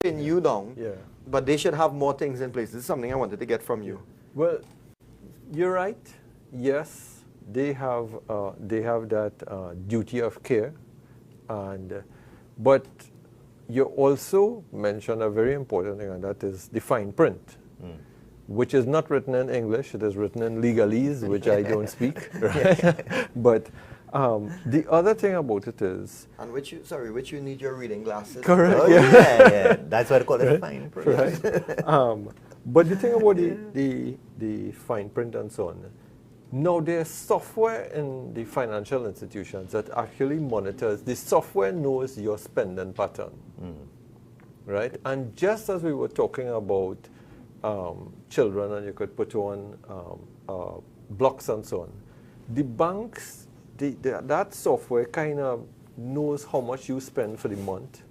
pin you down, Yeah. but they should have more things in place. This is something I wanted to get from you. Well, you're right. Yes, they have that duty of care, but you also mentioned a very important thing, and that is the fine print, which is not written in English. It is written in legalese, which I don't speak. Right? But the other thing about it is, And which you need your reading glasses. correct. Oh, yeah. That's why I call it fine print. right? But the thing about the fine print and so on, now there's software in the financial institutions that actually monitors. The software knows your spending pattern, right? And just as we were talking about children, and you could put on blocks and so on, the banks, that software kind of knows how much you spend for the month,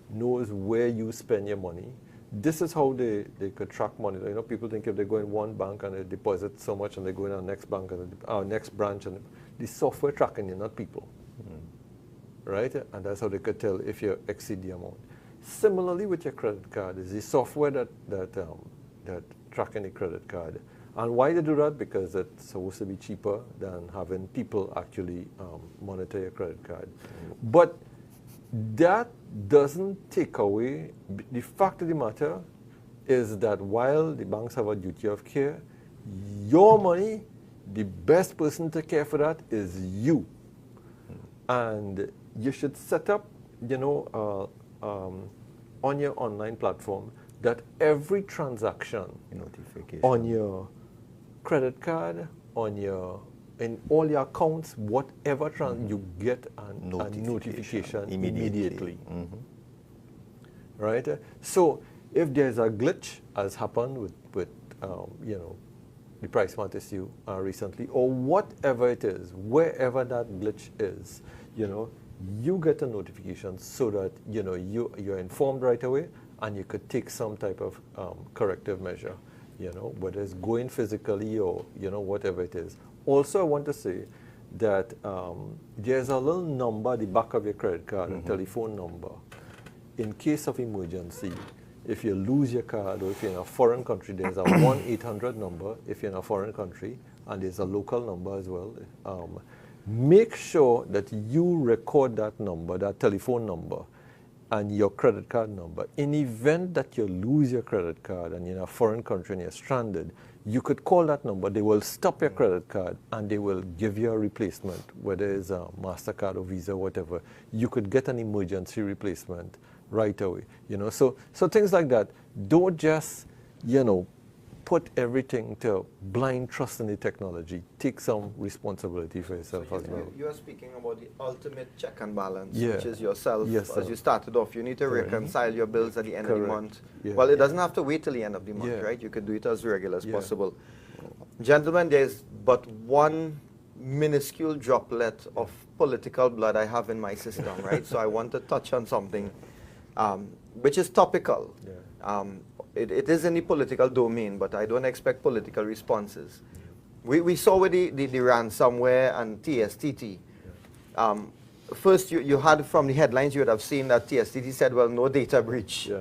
knows where you spend your money. This is how they could track money. You know, people think if they go in one bank and they deposit so much and they go in our next bank and our next branch, and the software tracking you, not people, right? And that's how they could tell if you exceed the amount. Similarly with your credit card, is the software that tracking the credit card. And why they do that? Because it's supposed to be cheaper than having people actually monitor your credit card. But that doesn't take away, the fact of the matter is that while the banks have a duty of care, your money, the best person to care for that is you. And you should set up, on your online platform that every transaction Notification. on your credit card, in all your accounts, whatever you get a notification immediately. Right? So if there's a glitch, as happened with the price mart issue recently, or whatever it is, wherever that glitch is, you get a notification so that you're informed right away, and you could take some type of corrective measure, whether it's going physically or whatever it is. Also, I want to say that there's a little number at the back of your credit card, a telephone number, in case of emergency. If you lose your card, or if you're in a foreign country, there's a 1-800 number if you're in a foreign country, and there's a local number as well. Make sure that you record that number, that telephone number, and your credit card number. In the event that you lose your credit card and you're in a foreign country and you're stranded, you could call that number. They will stop your credit card and they will give you a replacement, whether it's a MasterCard or Visa, whatever. You could get an emergency replacement right away. So things like that. Don't just, put everything to blind trust in the technology. Take some responsibility for yourself as well. You are speaking about the ultimate check and balance, Yeah. which is yourself. Yes, as sir. you started off, you need to Correct. reconcile your bills at the end of the Correct. month. Yeah. Well, it doesn't have to wait till the end of the month, Yeah. right? You could do it as regular as Yeah. possible. Gentlemen, there's but one minuscule droplet of political blood I have in my system, right? So I want to touch on something which is topical. Yeah. It is in the political domain, but I don't expect political responses. We saw with the ransomware and TSTT. First, you had from the headlines, you would have seen that TSTT said, well, no data breach. Yeah.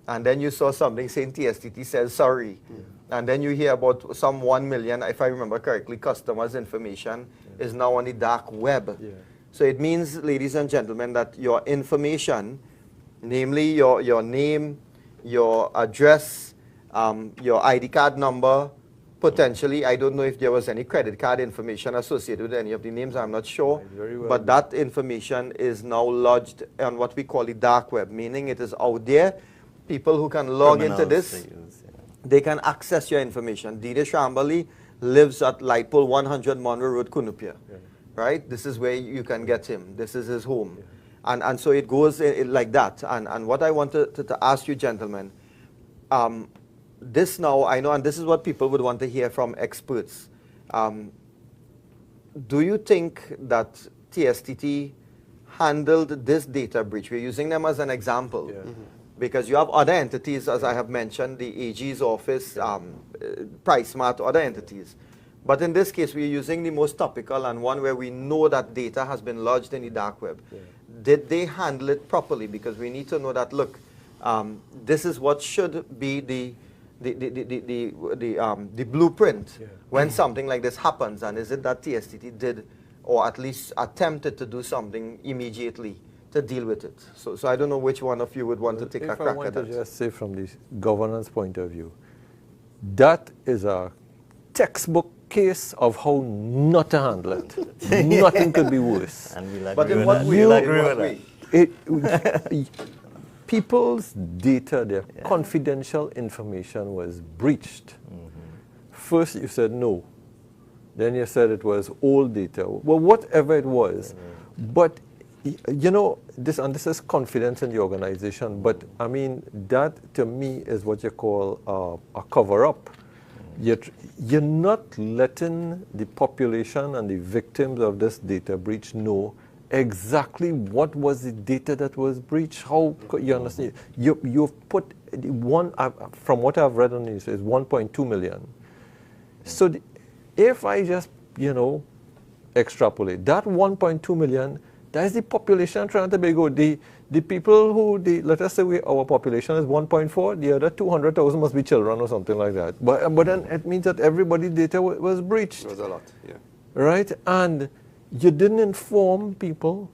And then you saw something saying TSTT says sorry. And then you hear about some 1 million, if I remember correctly, customers' information is now on the dark web. Yeah. So it means, ladies and gentlemen, that your information, namely your name, your address, your ID card number, potentially, I don't know if there was any credit card information associated with any of the names, I'm not sure. Very well. But that information is now lodged on what we call the dark web, meaning it is out there. People who can log into Criminals this, to use, yeah. they can access your information. Dinesh Shambali lives at Lightpole 100 Monroe Road, Kunupia. Yeah. Right? This is where you can get him. This is his home. And so it goes like that. And what I wanted to ask you, gentlemen, this now, I know, and this is what people would want to hear from experts. Do you think that TSTT handled this data breach? We're using them as an example. Yeah. Because you have other entities, as I have mentioned, the AG's office, PriceSmart, other entities. But in this case, we're using the most topical and one where we know that data has been lodged in the dark web. Yeah. Did they handle it properly? Because we need to know that, look, this is what should be the blueprint when something like this happens, and is it that TSTT did, or at least attempted to do something immediately to deal with it? So I don't know which one of you would want to take a If I crack want at to that. just say from the governance point of view, that is a textbook case of how not to handle it. Nothing could be worse. And we'll But agree in with what that. way? We'll In agree what with way? that. People's data, their confidential information was breached. First you said no, then you said it was old data. Well, whatever it was, but you know, this is confidence in the organization, but I mean, that to me is what you call a cover-up. You're not letting the population and the victims of this data breach know exactly what was the data that was breached. How you understand? You've put the one, from what I've read on this, is 1.2 million. So if I just, you know, extrapolate, that 1.2 million, that is the population of Trinidad and Tobago. The people who, let us say our population is 1.4, the other 200,000 must be children or something like that. But then it means that everybody's data was breached. It was a lot, yeah. Right? And you didn't inform people,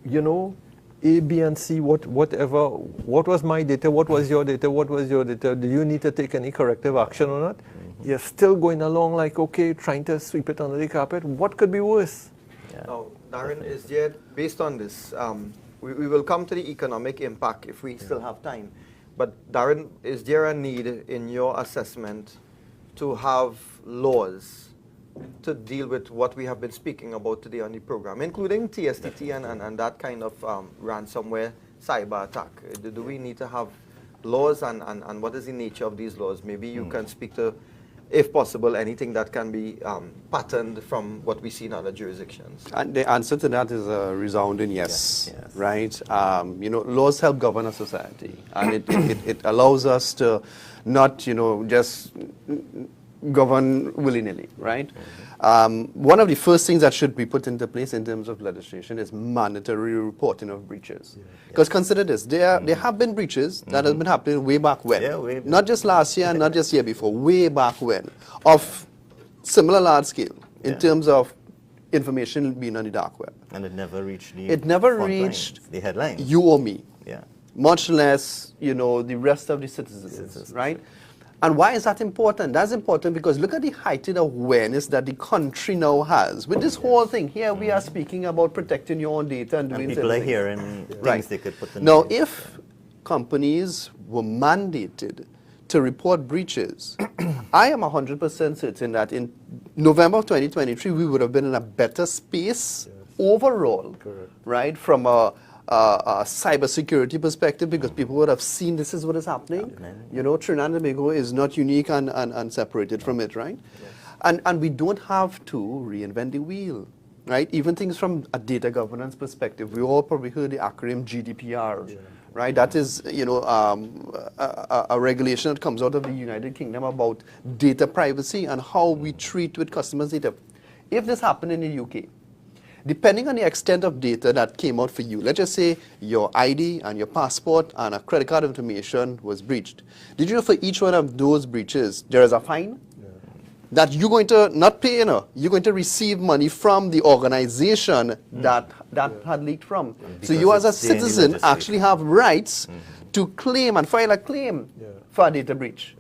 you know, A, B, and C, whatever. What was my data? What was your data? What was your data? Do you need to take any corrective action on it? You're still going along like, okay, trying to sweep it under the carpet. What could be worse? Now, Darren, is there, based on this, we will come to the economic impact if we still have time. But Darren, is there a need in your assessment to have laws to deal with what we have been speaking about today on the program, including TSTT and that kind of ransomware cyber attack? Do we need to have laws, and what is the nature of these laws? Maybe you can speak to, if possible, anything that can be patterned from what we see in other jurisdictions. And the answer to that is a resounding yes, Yes. right? You know, laws help govern a society, and it allows us to not, you know, just govern willy-nilly, right? One of the first things that should be put into place in terms of legislation is mandatory reporting of breaches. Because consider this, there have been breaches that have been happening way back when. Yeah, way back. Not just last year, not just year before, way back when, of similar large scale in terms of information being on the dark web. And it never reached the It never front reached lines, the headlines. you or me, Yeah. much less, you know, the rest of the citizens, right? And why is that important? That's important because look at the heightened awareness that the country now has. With this whole thing, here we are speaking about protecting your own data and doing And people are certain things. hearing things Right. they could put in Now, place. if companies were mandated to report breaches, I am 100% certain that in November of 2023, we would have been in a better space overall, right, from a cybersecurity perspective, because people would have seen this is what is happening. You know, Trinidad and Tobago is not unique and separated from it, right? And we don't have to reinvent the wheel, right? Even things from a data governance perspective, we all probably heard the acronym GDPR, right? That is, you know, a regulation that comes out of the United Kingdom about data privacy and how we treat with customers' data. If this happened in the UK, depending on the extent of data that came out for you, let's just say your ID and your passport and a credit card information was breached. Did you know for each one of those breaches, there is a fine? That you're going to not pay, you know, you're going to receive money from the organization that had leaked from. So you as a it's there in the citizen legislation. actually have rights to claim and file a claim for a data breach.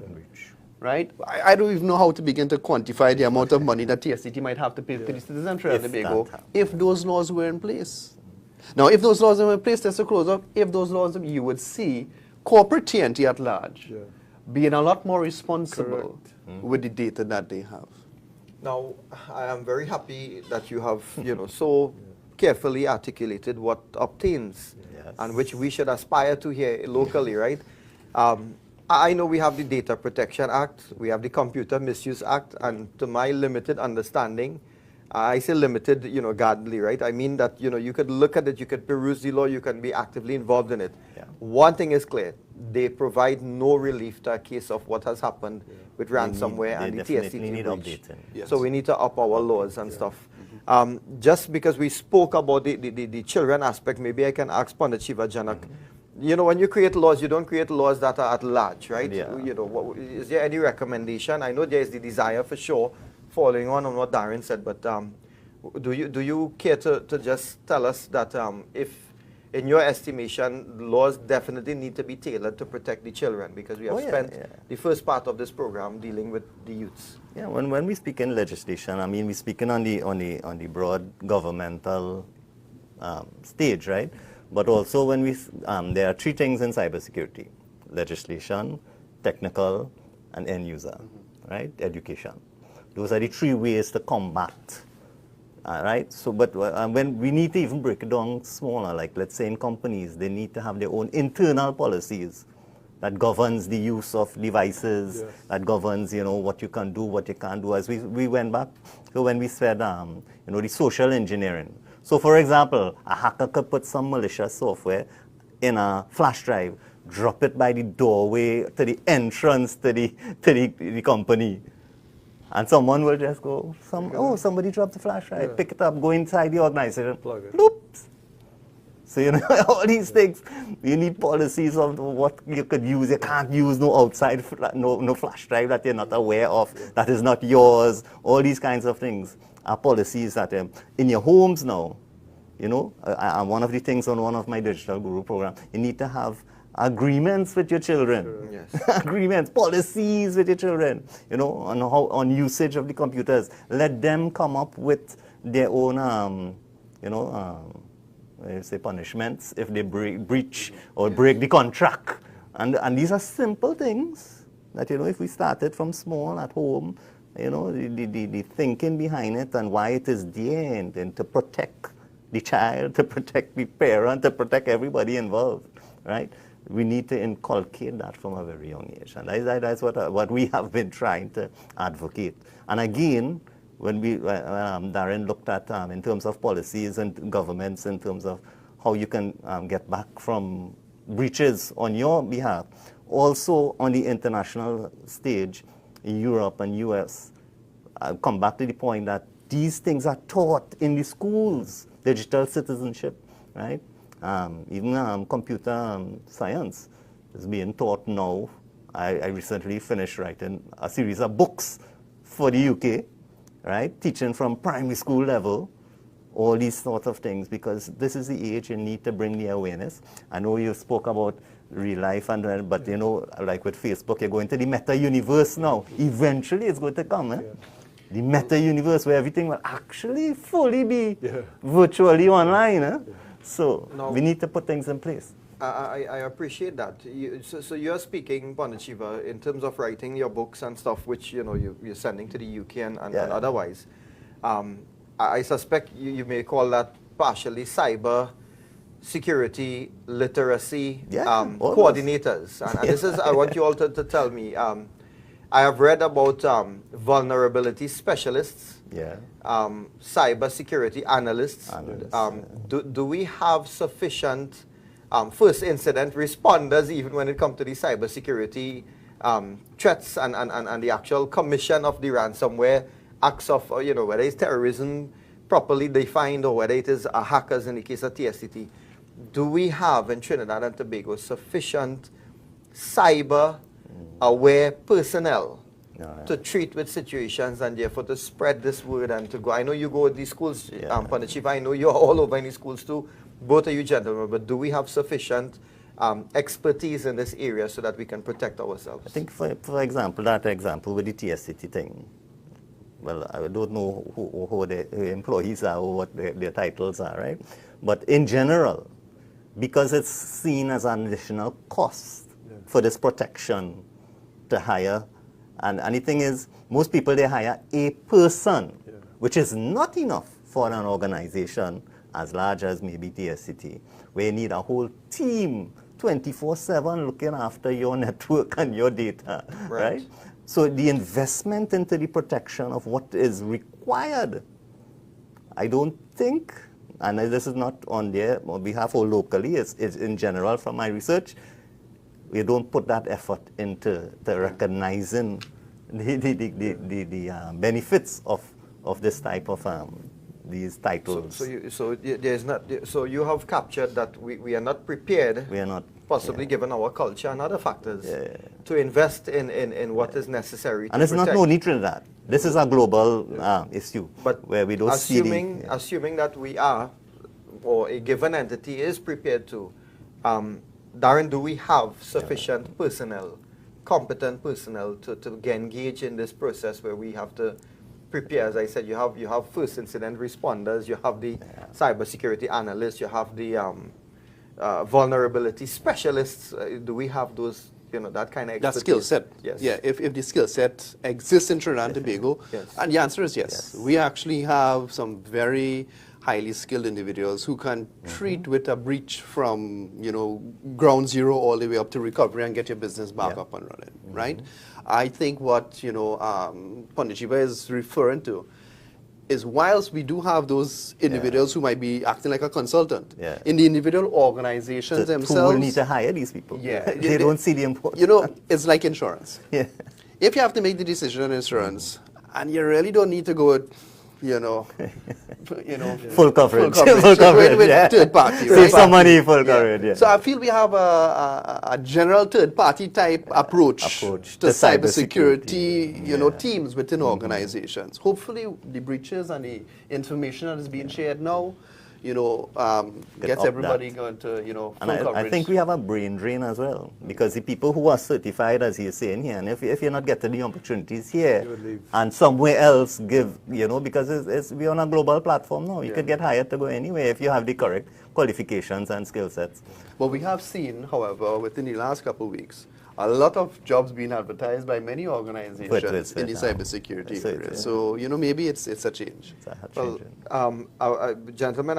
Right? I don't even know how to begin to quantify the amount of money that TSTT might have to pay to the citizens of Trinidad and If Tobago that happens. if those laws were in place. Now, if those laws were in place, just to close up, if those laws, you would see corporate TNT at large being a lot more responsible with the data that they have. Now, I am very happy that you have, you know, so carefully articulated what obtains Yes. and which we should aspire to here locally, right? I know we have the Data Protection Act, we have the Computer Misuse Act, and to my limited understanding, I say limited, you know, guardedly, right? I mean that, you know, you could look at it, you could peruse the law, you can be actively involved in it. Yeah. One thing is clear, they provide no relief to a case of what has happened with ransomware they and the definitely TSTT need breach. updating. Yes. So we need to up our laws and stuff. Just because we spoke about the children aspect, maybe I can ask Pandit Shiva Janak, you know, when you create laws, you don't create laws that are at large, right? Yeah. You know, is there any recommendation? I know there is the desire for sure, following on what Darren said, but do you care to just tell us that if, in your estimation, laws definitely need to be tailored to protect the children, because we have spent the first part of this program dealing with the youths. Yeah, when we speak in legislation, I mean, we're speaking on the broad governmental stage, right? But also when there are three things in cybersecurity: legislation, technical, and end user, right? Education. Those are the three ways to combat, right? So, but when we need to even break it down smaller, like let's say in companies, they need to have their own internal policies that governs the use of devices, that governs, you know, what you can do, what you can't do. As we went back to when we said, you know, the social engineering. So, for example, a hacker could put some malicious software in a flash drive, drop it by the doorway to the entrance to the company. And someone will just go, somebody dropped the flash drive, pick it up, go inside the organization, Plug it. Oops. So, you know, all these things, you need policies of what you could use. You can't use no outside, no flash drive that you're not aware of, that is not yours. All these kinds of things are policies that in your homes now, you know, one of the things on one of my Digital Guru program, you need to have agreements with your children. Yes. Agreements, policies with your children, you know, on usage of the computers. Let them come up with their own, you know, say punishments if they breach or break the contract. And these are simple things that, you know, if we started from small at home, you know, the thinking behind it and why it is there, and to protect the child, to protect the parent, to protect everybody involved, right? We need to inculcate that from a very young age. And that's what we have been trying to advocate. And again, when Darren looked at in terms of policies and governments, in terms of how you can get back from breaches on your behalf, also on the international stage in Europe and US, I'll come back to the point that these things are taught in the schools, digital citizenship, right? Even computer science is being taught now. I recently finished writing a series of books for the UK, right? Teaching from primary school level, all these sorts of things, because this is the age you need to bring the awareness. I know you spoke about real life, but you know, like with Facebook, you're going to the meta universe now. Eventually it's going to come, the meta universe where everything will actually fully be virtually online. So No. we need to put things in place. I appreciate that. So you're speaking, Panachiva, in terms of writing your books and stuff, which, you know, you're sending to the UK and otherwise. I suspect you may call that partially cyber security literacy coordinators. And this is, I want you all to tell me, I have read about vulnerability specialists, cyber security analysts. Do we have sufficient first incident responders, even when it comes to the cyber security threats and the actual commission of the ransomware acts of, you know, whether it's terrorism properly defined or whether it is hackers in the case of TSTT? Do we have in Trinidad and Tobago sufficient cyber aware personnel to treat with situations and therefore to spread this word and to go? I know you go to these schools, Panachiva, I know you're all over in these schools too, both of you gentlemen, but do we have sufficient expertise in this area so that we can protect ourselves? I think, for example, that example with the TSCT thing, well, I don't know who the employees are or what their titles are, right? But in general, because it's seen as an additional cost for this protection to hire, and the thing is, most people, they hire a person, which is not enough for an organization as large as maybe TSCT, where you need a whole team 24/7 looking after your network and your data, right? So the investment into the protection of what is required, I don't think, and this is not on behalf or locally, it's in general from my research, we don't put that effort into recognizing the benefits of this type of these titles. There's not. So you have captured that we are not prepared. We are not. Possibly given our culture and other factors to invest in what is necessary. And it's not protect. only Trinidad. This is a global issue, But where we don't assuming that we are, or a given entity is prepared to, Darren, do we have sufficient personnel, competent personnel to engage in this process where we have to prepare? As I said, you have first incident responders, you have the cybersecurity analysts, you have the vulnerability specialists. Do we have those, that kind of expertise? That skill set. Yes. Yeah, if the skill set exists in Trinidad and Tobago, Yes. and the answer is yes. We actually have some very highly skilled individuals who can treat with a breach from, ground zero all the way up to recovery and get your business back up and running, right? I think what, Pandit Shiva is referring to is whilst we do have those individuals who might be acting like a consultant, in the individual organizations themselves, who will need to hire these people. Yeah. They don't see the importance. It's like insurance. Yeah. If you have to make the decision on insurance, and you really don't need to go with, full coverage. Full coverage with third party, right? Save some money, full coverage. So I feel we have a general third party type approach to cybersecurity, teams within organizations. Hopefully the breaches and the information that is being shared now, gets everybody going to, full And coverage. I think we have a brain drain as well, because the people who are certified, as you're saying here, and if you're not getting the opportunities here and somewhere else give, because we're on a global platform now. You could get hired to go anywhere if you have the correct qualifications and skill sets. What we have seen, however, within the last couple of weeks, a lot of jobs being advertised by many organizations in the cybersecurity area. So, maybe it's a change. Gentlemen,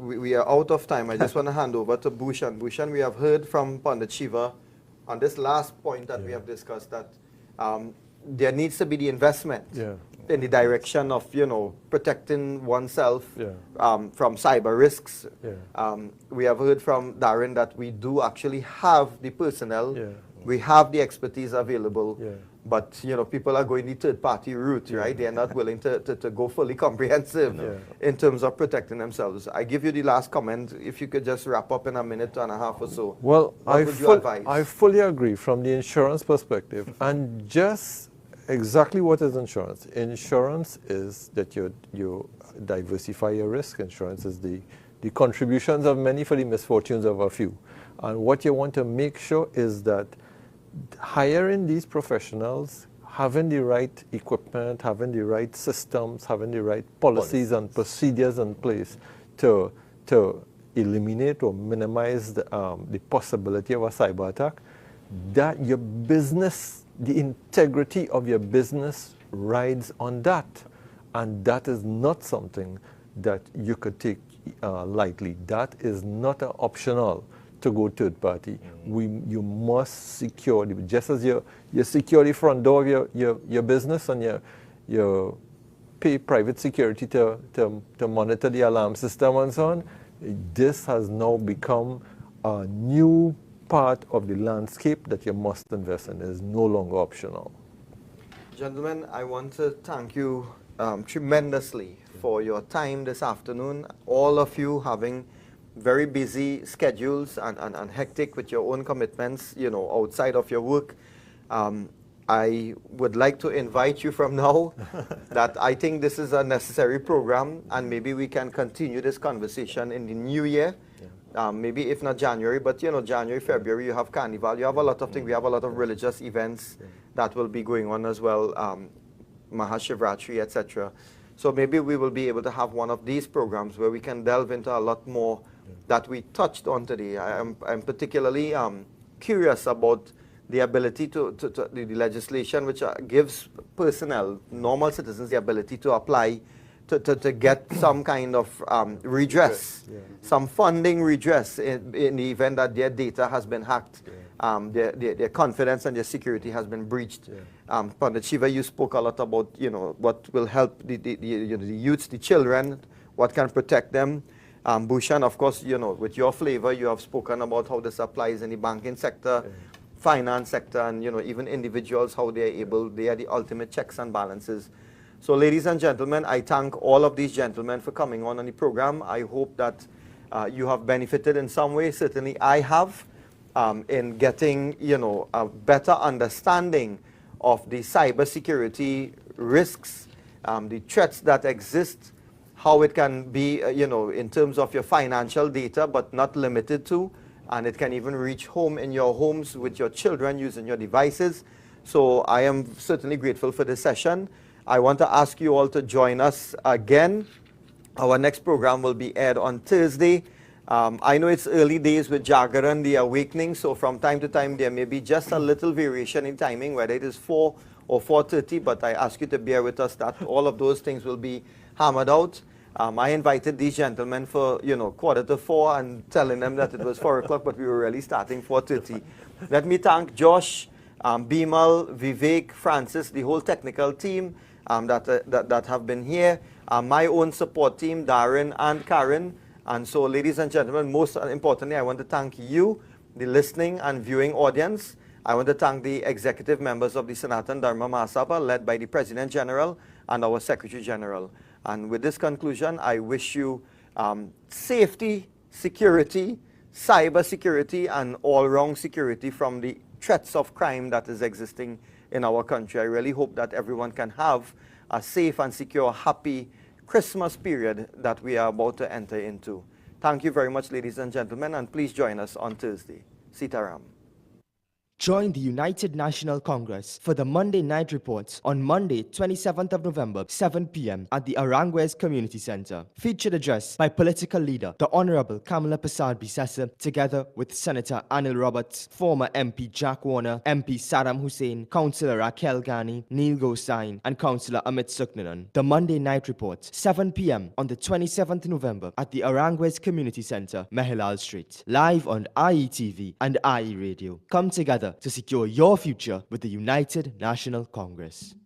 we are out of time. I just want to hand over to Bhushan. Bhushan, we have heard from Pandit Shiva on this last point that we have discussed, that there needs to be the investment in the direction of, protecting oneself from cyber risks. We have heard from Darren that we do actually have the personnel. We have the expertise available, but people are going the third-party route, right? They are not willing to go fully comprehensive in terms of protecting themselves. I give you the last comment. If you could just wrap up in a minute and a half or so. Well, what would you advise? I fully agree from the insurance perspective, and just exactly what is insurance. Insurance is that you diversify your risk. Insurance is the contributions of many for the misfortunes of a few. And what you want to make sure is that hiring these professionals, having the right equipment, having the right systems, having the right policies and procedures in place to eliminate or minimize the possibility of a cyber attack, that your business, the integrity of your business rides on that. And that is not something that you could take lightly. That is not an optional to go third party. You must secure, just as you secure the front door of your business, and you pay private security to monitor the alarm system and so on. This has now become a new part of the landscape that you must invest in. It is no longer optional. Gentlemen, I want to thank you tremendously for your time this afternoon. All of you having very busy schedules and hectic with your own commitments, outside of your work. I would like to invite you from now that I think this is a necessary program, and maybe we can continue this conversation in the new year. Maybe if not January, but January, February, you have Carnival, you have a lot of things, we have a lot of religious events that will be going on as well, Mahashivratri, etc. So maybe we will be able to have one of these programs where we can delve into a lot more that we touched on today. I'm particularly curious about the ability the legislation which gives personnel, normal citizens, the ability to apply to get some kind of redress, some funding redress in the event that their data has been hacked, their confidence and their security has been breached. Pandit Shiva, you spoke a lot about what will help the youths, the children, what can protect them. Bhushan, of course, with your flavor, you have spoken about how this applies in the banking sector, finance sector, and even individuals, how they are the ultimate checks and balances. So, ladies and gentlemen, I thank all of these gentlemen for coming on the program. I hope that you have benefited in some way. Certainly, I have in getting, a better understanding of the cybersecurity risks, the threats that exist, how it can be, in terms of your financial data, but not limited to, and it can even reach home in your homes with your children using your devices. So I am certainly grateful for this session. I want to ask you all to join us again. Our next program will be aired on Thursday. I know it's early days with Jagaran, the awakening, so from time to time there may be just a little variation in timing, whether it is 4 or 4:30, but I ask you to bear with us that all of those things will be hammered out. I invited these gentlemen for, 3:45 and telling them that it was 4 o'clock, but we were really starting 4:30. Let me thank Josh, Bimal, Vivek, Francis, the whole technical team that have been here, my own support team, Darren and Karen. And so, ladies and gentlemen, most importantly, I want to thank you, the listening and viewing audience. I want to thank the executive members of the Sanatan Dharma Mahasabha, led by the President General and our Secretary General. And with this conclusion, I wish you safety, security, cyber security, and all-round security from the threats of crime that is existing in our country. I really hope that everyone can have a safe and secure, happy Christmas period that we are about to enter into. Thank you very much, ladies and gentlemen, and please join us on Thursday. Sitaram. Join the United National Congress for the Monday Night Reports on Monday, 27th of November, 7 p.m. at the Aranguez Community Center. Featured address by political leader, the Honorable Kamala Prasad Bisesa, together with Senator Anil Roberts, former MP Jack Warner, MP Saddam Hussein, Councillor Raquel Ghani, Neil Gosain, and Councillor Amit Suknanan. The Monday Night Reports, 7 p.m. on the 27th November at the Aranguez Community Center, Mahilal Street. Live on IETV and IE Radio. Come together to secure your future with the United National Congress.